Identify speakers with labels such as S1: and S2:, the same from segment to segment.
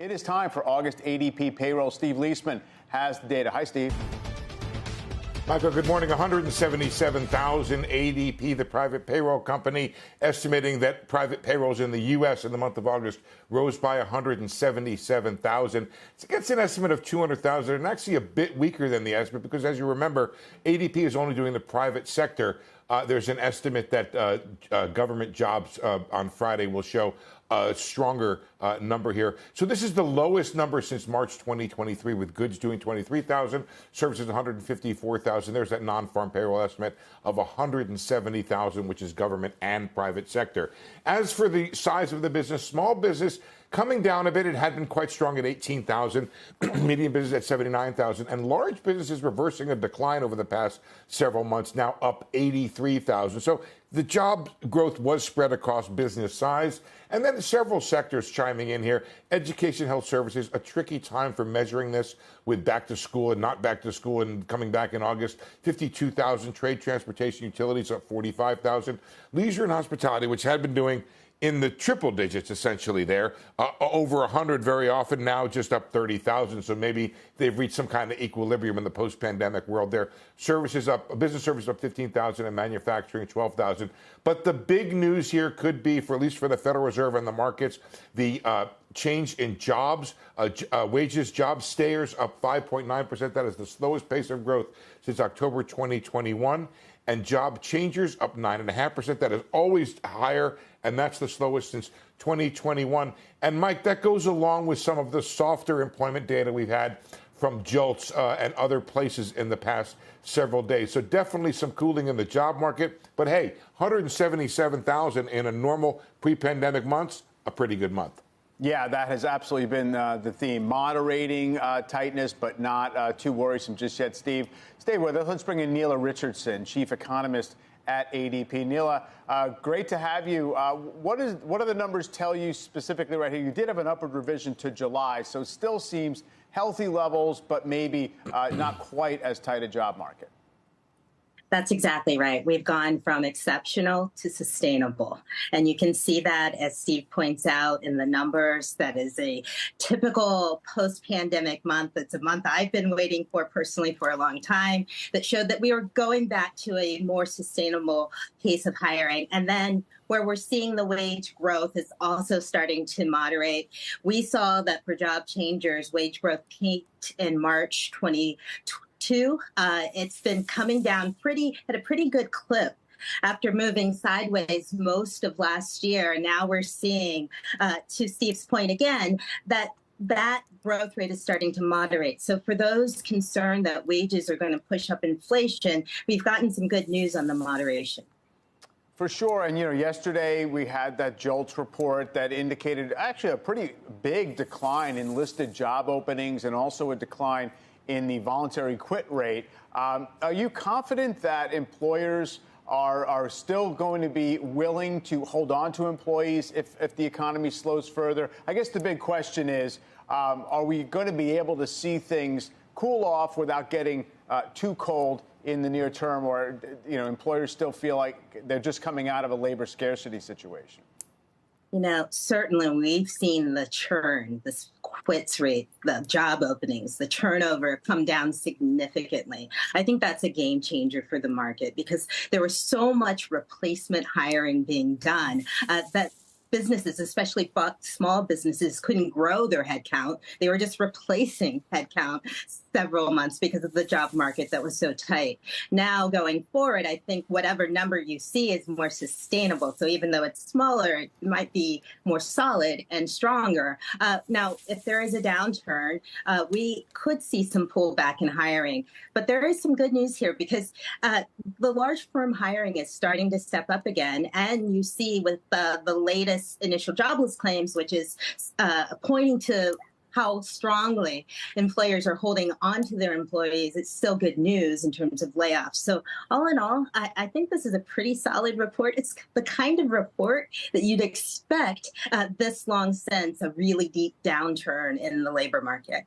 S1: It is time for August ADP payroll. Steve Leisman has the data. Hi, Steve.
S2: Michael, good morning. 177,000 ADP, the private payroll company, estimating that private payrolls in the U.S. in the month of August rose by 177,000. It gets an estimate of 200,000, and actually a bit weaker than the estimate because, as you remember, ADP is only doing the private sector. There's an estimate that government jobs on Friday will show a stronger number here. So this is the lowest number since March 2023, with goods doing 23,000, services 154,000. There's that non-farm payroll estimate of 170,000, which is government and private sector. As for the size of the business, small business coming down a bit. It had been quite strong at 18,000, medium business at 79,000, and large businesses reversing a decline over the past several months, now up 83,000. So the job growth was spread across business size. And then several sectors chiming in here. Education, health services, a tricky time for measuring this with back to school and not back to school and coming back in August. 52,000, trade, transportation, utilities up 45,000. Leisure and hospitality, which had been doing in the triple digits, essentially there, over 100 very often, now just up 30,000. So maybe they've reached some kind of equilibrium in the post-pandemic world there. Services up, business services up 15,000 and manufacturing 12,000. But the big news here could be, for at least for the Federal Reserve and the markets, the change in jobs, wages, job stayers up 5.9%. That is the slowest pace of growth since October 2021. And job changers up 9.5%. That is always higher, and that's the slowest since 2021. And, Mike, that goes along with some of the softer employment data we've had from JOLTS and other places in the past several days. So definitely some cooling in the job market. But, hey, 177,000 in a normal pre-pandemic months, a pretty good month.
S1: Yeah, that has absolutely been the theme. Moderating tightness, but not too worrisome just yet. Steve, stay with us. Let's bring in Neela Richardson, chief economist at ADP. Neela, great to have you. What do the numbers tell you specifically right here? You did have an upward revision to July, so still seems healthy levels, but maybe not quite as tight a job market.
S3: That's exactly right. We've gone from exceptional to sustainable. And you can see that, as Steve points out, in the numbers. That is a typical post-pandemic month. It's a month I've been waiting for personally for a long time, that showed that we were going back to a more sustainable pace of hiring. And then where we're seeing the wage growth is also starting to moderate. We saw that for job changers, wage growth peaked in March 2022. It's been coming down at a pretty good clip after moving sideways most of last year. And now we're seeing, to Steve's point again, that growth rate is starting to moderate. So for those concerned that wages are going to push up inflation, we've gotten some good news on the moderation.
S1: For sure. And, yesterday we had that JOLTS report that indicated actually a pretty big decline in listed job openings and also a decline in the voluntary quit rate. Are you confident that employers are still going to be willing to hold on to employees if the economy slows further? I guess the big question is, are we going to be able to see things cool off without getting too cold in the near term, or employers still feel like they're just coming out of a labor scarcity situation?
S3: Certainly we've seen the churn, this quits rate, the job openings, the turnover come down significantly. I think that's a game changer for the market because there was so much replacement hiring being done that businesses, especially small businesses, couldn't grow their headcount. They were just replacing headcount several months because of the job market that was so tight. Now, going forward, I think whatever number you see is more sustainable. So even though it's smaller, it might be more solid and stronger. Now, if there is a downturn, we could see some pullback in hiring. But there is some good news here because the large firm hiring is starting to step up again. And you see with the latest initial jobless claims, which is pointing to how strongly employers are holding on to their employees, it's still good news in terms of layoffs. So all in all, I think this is a pretty solid report. It's the kind of report that you'd expect this long since a really deep downturn in the labor market.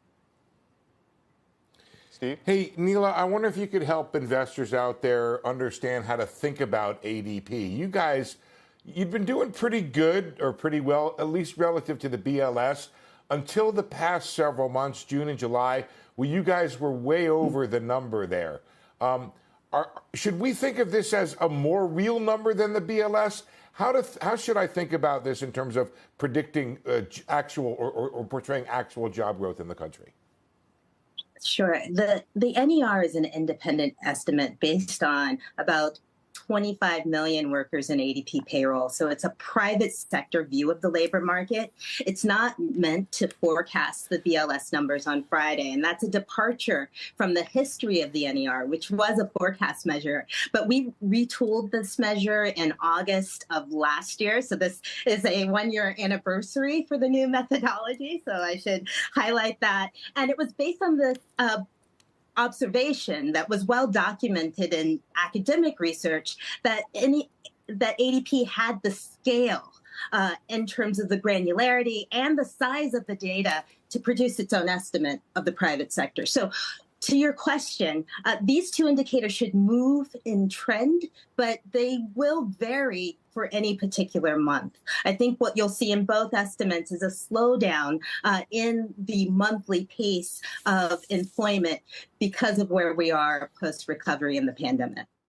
S1: Steve?
S2: Hey, Neela, I wonder if you could help investors out there understand how to think about ADP. You guys, you've been doing pretty good or pretty well, at least relative to the BLS. until the past several months, June and July, where you guys were way over the number there. Should we think of this as a more real number than the BLS? How should I think about this in terms of predicting actual or portraying actual job growth in the country?
S3: Sure. The NER is an independent estimate based on about 25 million workers in ADP payroll. So it's a private sector view of the labor market. It's not meant to forecast the BLS numbers on Friday. And that's a departure from the history of the NER, which was a forecast measure. But we retooled this measure in August of last year. So this is a 1-year anniversary for the new methodology. So I should highlight that. And it was based on the observation that was well documented in academic research that ADP had the scale in terms of the granularity and the size of the data to produce its own estimate of the private sector. So to your question, these two indicators should move in trend, but they will vary for any particular month. I think what you'll see in both estimates is a slowdown in the monthly pace of employment because of where we are post-recovery in the pandemic.